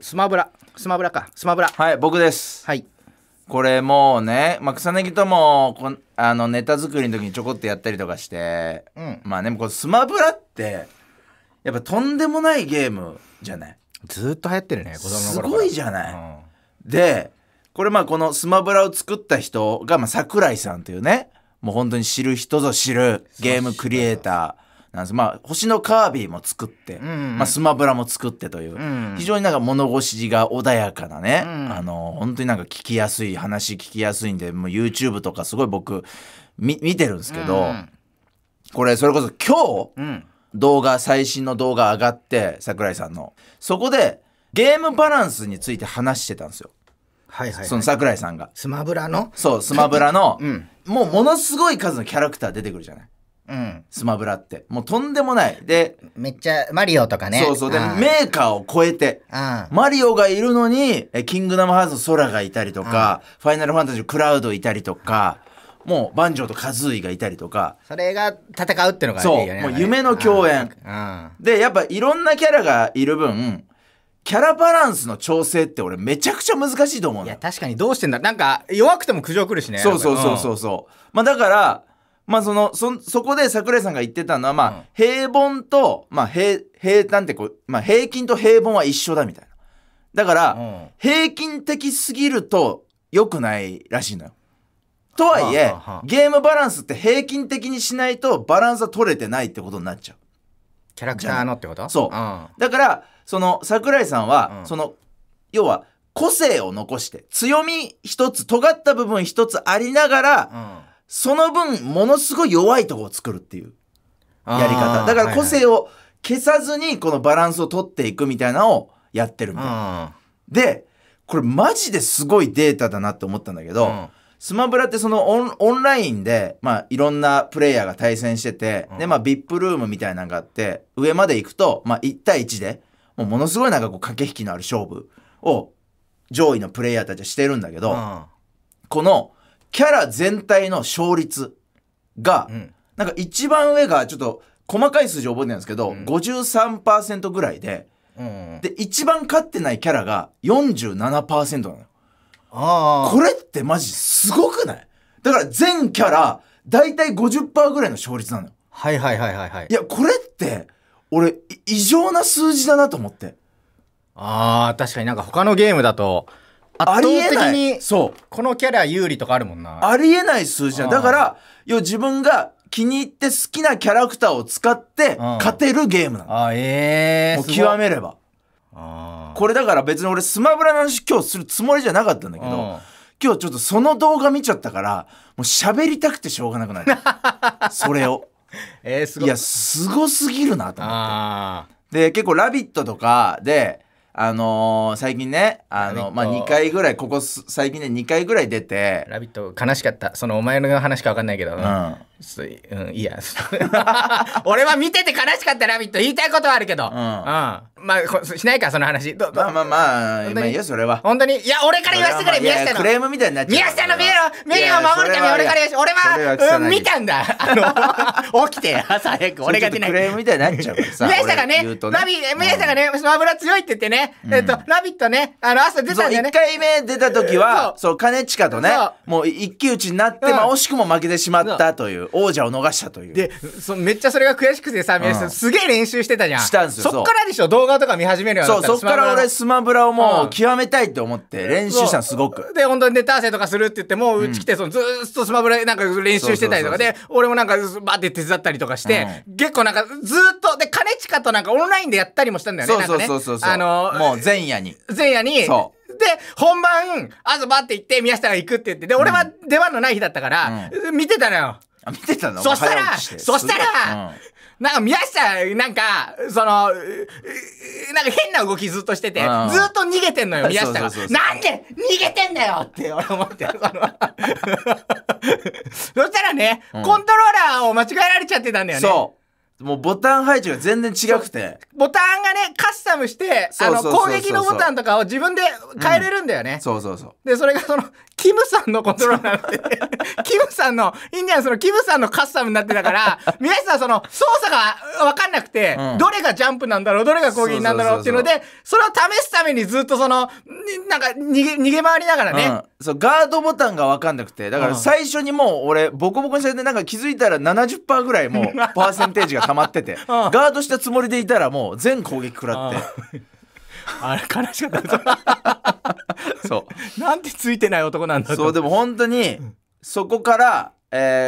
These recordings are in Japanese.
スマブラはい、僕です。はい。これもうね、草薙ともネタ作りの時にちょこっとやったりとかして、まあね、このスマブラってやっぱとんでもないゲームじゃない。ずーっと流行ってるね、子供のす頃ごいじゃない、でこれこのスマブラを作った人が桜井さんというね、もう本当に知る人ぞ知るゲームクリエイターなんです。星のカービィも作って、スマブラも作ってという、非常に物腰が穏やかなね、本当に聞きやすい話聞きやすいんで、もう YouTube とかすごい僕見てるんですけど、これそれこそ今日、最新の動画上がって、桜井さんのそこでゲームバランスについて話してたんですよ。その桜井さんがスマブラのスマブラの、ものすごい数のキャラクター出てくるじゃない、スマブラってもうとんでもないで、めっちゃマリオとかね、そうでメーカーを超えて、マリオがいるのにキングダムハーツのソラがいたりとか、ファイナルファンタジークラウドいたりとか、もうバンジョーとカズーイがいたりとか、それが戦うってのがいいよね。もう夢の共演で、やっぱいろんなキャラがいる分、キャラバランスの調整って俺めちゃくちゃ難しいと思うの。いや確かにどうしてんだ、弱くても苦情来るしね。そうだからそこで桜井さんが言ってたのは、平凡と、平坦って平均と平凡は一緒だみたいな。だから、平均的すぎると良くないらしいのよ。とはいえ、ゲームバランスって平均的にしないとバランスは取れてないってことになっちゃう。キャラクターのってこと？そう、だから桜井さんは、要は個性を残して、強み一つ、尖った部分一つありながら、その分ものすごい弱いところを作るっていうやり方だから、個性を消さずにこのバランスを取っていくみたいなのをやってるみたいな。でこれマジですごいデータだなって思ったんだけど、スマブラってオンラインで、いろんなプレイヤーが対戦してて、でVIP ルームみたいなのがあって、上まで行くと、1対1でものすごい駆け引きのある勝負を上位のプレイヤーたちはしてるんだけど、このキャラ全体の勝率が、一番上がちょっと細かい数字覚えてないんですけど、53% ぐらいで、で一番勝ってないキャラが 47% なのよ。これってマジすごくない？だから全キャラだいたい 50% ぐらいの勝率なのよ。いやこれって俺異常な数字だなと思って。確かに他のゲームだと圧倒的にこのキャラ有利とかあるもんな。ありえない数字だから自分が気に入って好きなキャラクターを使って勝てるゲームなの。もう極めれば。これだから別に俺スマブラの話今日するつもりじゃなかったんだけど、今日ちょっとその動画見ちゃったからもう喋りたくてしょうがなくなるそれをすごい。いやすごすぎるなと思って。で結構「ラビット!」とかで最近ね2回ぐらい最近ね2回ぐらい出て、ラビット悲しかった。お前の話か分かんないけど、いいや俺は見てて悲しかった。ラビット言いたいことはあるけど、しないかその話。今いいよそれは本当に。いや俺から言わせてくれ。宮下のクレームみたいになっちゃう。宮下の名誉を守るために俺から言わせて。俺は見たんだ。起きて朝早く俺が出ない。クレームみたいになっちゃうからさ。宮下がね、宮下がねスマブラ強いって言ってね、ラビットね朝出たんだよね。1回目出た時は兼近とねもう一騎打ちになって惜しくも負けてしまったという、王者を逃したという。でめっちゃそれが悔しくてさ、宮下すげえ練習してたじゃん。したんですよ。そっからでしょ動画とか見始めるようになったら。そっから俺スマブラをもう極めたいって思って練習したのすごく。で本当にネタ合わせとかするって言ってもううち来てずーっとスマブラ練習してたりとかで、俺もバーって手伝ったりとかして、結構ずーっとで兼近とオンラインでやったりもしたんだよね。もう前夜にで本番朝バーって行って宮下が行くって言って、で俺は出番のない日だったから見てたのよ。見てたの？そしたら宮下変な動きずっとしてて、ずっと逃げてんのよ宮下が。なんで逃げてんだよって俺思って。そしたらね、コントローラーを間違えられちゃってたんだよね。もうボタン配置が全然違くて、ボタンがねカスタムして攻撃のボタンとかを自分で変えれるんだよね、そうそうそう。でそれがそのキムさんのコントローラーになってキムさんのインディアンスのキムさんのカスタムになってたから皆さんその操作が分かんなくて、どれがジャンプなんだろうどれが攻撃なんだろうっていうのでそれを試すためにずっとそのなんか逃げ回りながらね、そうガードボタンが分かんなくてだから最初にもう俺ボコボコにされてなんか気づいたら 70% ぐらいもうパーセンテージが溜まっててガードしたつもりでいたらもう全攻撃食らってあれ悲しかったそうなんてついてない男なんだと。そうでも本当にそこから、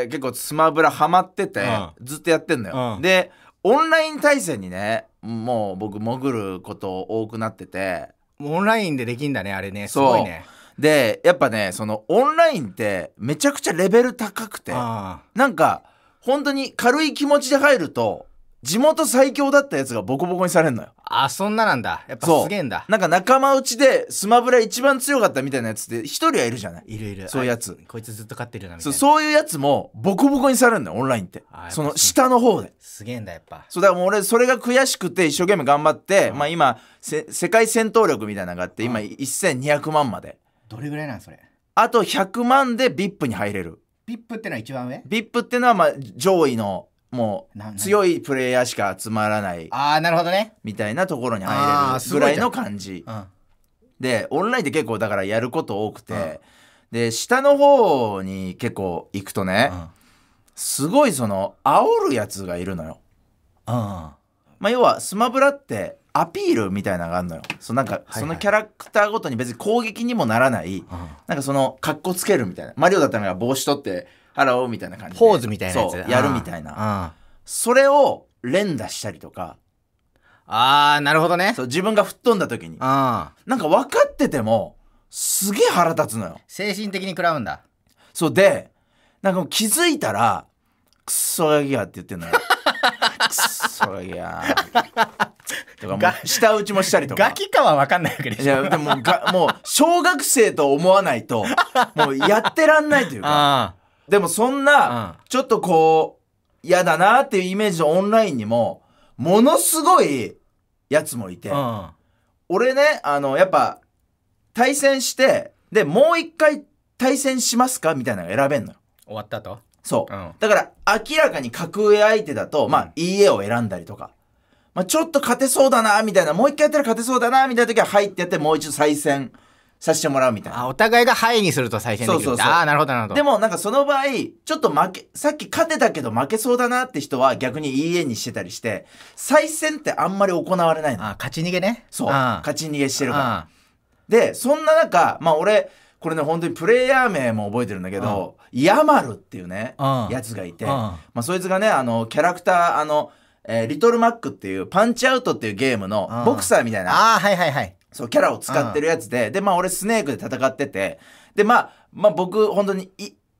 結構スマブラハマってて、ずっとやってんのよ、でオンライン対戦にねもう僕潜ること多くなってて、オンラインでできんだねあれね、すごいね。でやっぱねそのオンラインってめちゃくちゃレベル高くてなんか本当に軽い気持ちで入ると地元最強だったやつがボコボコにされんのよ。あ、そんななんだ。やっぱすげえんだ。なんか仲間内でスマブラ一番強かったみたいなやつって一人はいるじゃない。いるいる。そういうやつ。こいつずっと勝ってるなみたいな。そういうやつもボコボコにされるんだよオンラインって。その下の方で。すげえんだやっぱ。そうだからもう俺それが悔しくて一生懸命頑張って、まあ今世界戦闘力みたいなのがあって今1200万まで。どれぐらいなんそれ。あと100万で VIP に入れる。VIP ってのは一番上？ VIP ってのはまあ上位のもう強いプレイヤーしか集まらないなるほどねみたいなところに入れるぐらいの感じ、でオンラインって結構だからやること多くて、で下の方に結構行くとね、すごいその煽るやつがいるのよ。まあ要はスマブラってアピールみたいなのがあるのよ。なんかそのキャラクターごとに別に攻撃にもならない、なんかそのカッコつけるみたいな。マリオだったら帽子取ってハローみたいな感じでポーズみたいなやつそうやるみたいな、それを連打したりとか。なるほどね。そう自分が吹っ飛んだ時になんか分かっててもすげえ腹立つのよ。精神的に食らうんだ。そうでなんかもう気づいたらクソガキやって言ってんのよクソガキやとかもう舌打ちもしたりとか。ガキかは分かんないわけでしょ。いやでももう小学生と思わないともうやってらんないというかでもそんなちょっとこう嫌だなっていうイメージのオンラインにもものすごいやつもいて、俺ねやっぱ対戦してでもう一回対戦しますかみたいなのが選べんのよ終わったと。そう、だから明らかに格上相手だとまあいい絵を選んだりとか、まあ、ちょっと勝てそうだなみたいなもう一回やったら勝てそうだなみたいな時は入ってやってもう一度再戦させてもらうみたいな。お互いがハイにすると再戦できるんだ。なるほどなるほど。でもなんかその場合ちょっとさっき勝てたけど負けそうだなって人は逆にいい絵にしてたりして再戦ってあんまり行われないの。勝ち逃げね。そう勝ち逃げしてるからでそんな中まあ俺これね本当にプレイヤー名も覚えてるんだけどヤマルっていうねやつがいてまあそいつがねキャラクターリトルマックっていうパンチアウトっていうゲームのボクサーみたいなはいはいはいそうキャラを使ってるやつでまあ俺スネークで戦っててでまあ僕本当に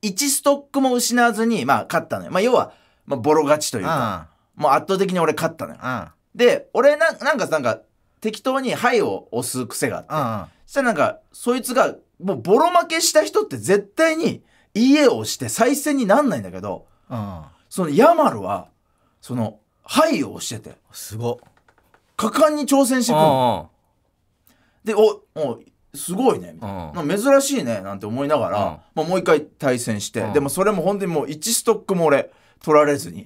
1ストックも失わずにまあ勝ったのよ。まあ要は、まあ、ボロ勝ちというかもう圧倒的に俺勝ったのよ。で俺なんか適当に「はい」を押す癖があってそしたらなんかそいつがもうボロ負けした人って絶対にいい絵を押して再戦になんないんだけどそのヤマルはその「はい」を押しててすご果敢に挑戦してくるの。ですごいねみたいななんか珍しいねなんて思いながら、まあ、もう一回対戦して、でもそれも本当にもう1ストックも俺取られずに、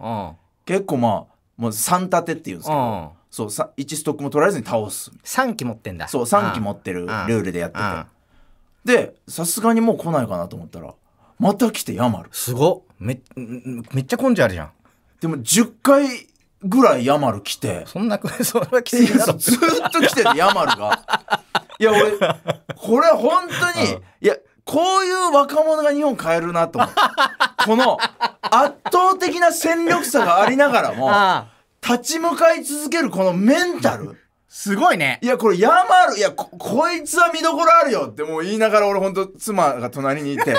結構まあもう3立てっていうんですけど、そう1ストックも取られずに倒す。3機持ってんだ。そう3機持ってるルールでやってて、でさすがにもう来ないかなと思ったらまた来てヤマル。すごっ。めっちゃ根性あるじゃん。でも10回ぐらいヤマル来てそれはきついだろ。ずっと来ててヤマルがいや俺これ本当にいやこういう若者が日本変えるなと思うこの圧倒的な戦力差がありながらも立ち向かい続けるこのメンタルすごいね。いやこれヤマルいや こいつは見どころあるよってもう言いながら俺本当妻が隣にいて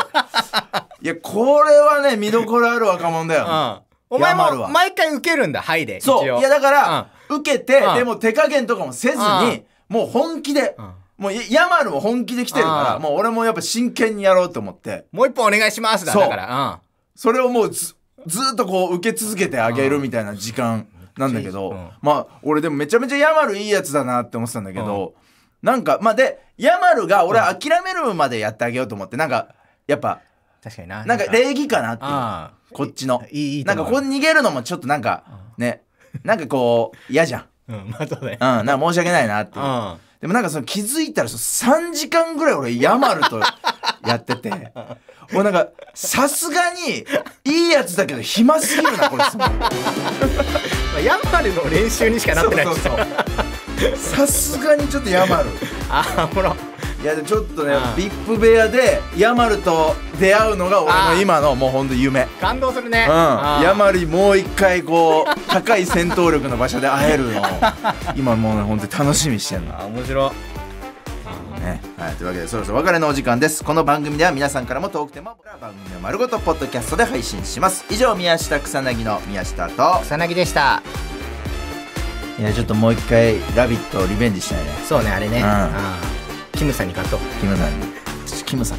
いやこれはね見どころある若者だよ、お前も毎回受けるんだ。はいで。そういやだから、受けて、でも手加減とかもせずに、もう本気で、もうヤマルも本気で来てるからもう俺もやっぱ真剣にやろうと思ってもう一本お願いしますだからそれをもうずっとこう受け続けてあげるみたいな時間なんだけど、うん、まあ俺でもめちゃめちゃヤマルいいやつだなって思ってたんだけど、なんかまあでヤマルが俺は諦めるまでやってあげようと思って、なんかやっぱ確かにな、なんか礼儀かなっていう、こっちのなんかここ逃げるのもちょっとなんかね、なんかこう嫌じゃん。まあそうだよ。なんか申し訳ないなっていう。でもなんかその気づいたら3時間ぐらい俺ヤマルとやってて、もうなんかさすがにいいやつだけど暇すぎるなこれ。ヤマルの練習にしかなってない。そうさすがにちょっとヤマル。ほら。いやでちょっとね、ビップ部屋でヤマルと出会うのが俺の今のもうほんと夢。感動するね。ヤマルもう一回こう高い戦闘力の場所で会えるのを今もうねほんと楽しみにしてんの。面白い。ね、はい、というわけでそろそろお別れのお時間です。この番組では皆さんからもトークテーマを番組を丸ごとポッドキャストで配信します。以上、宮下草薙の宮下と草薙でした。いやちょっともう一回ラビットリベンジしたいね。そうね、あれね、キムさんに勝とう。キムさんにキムさん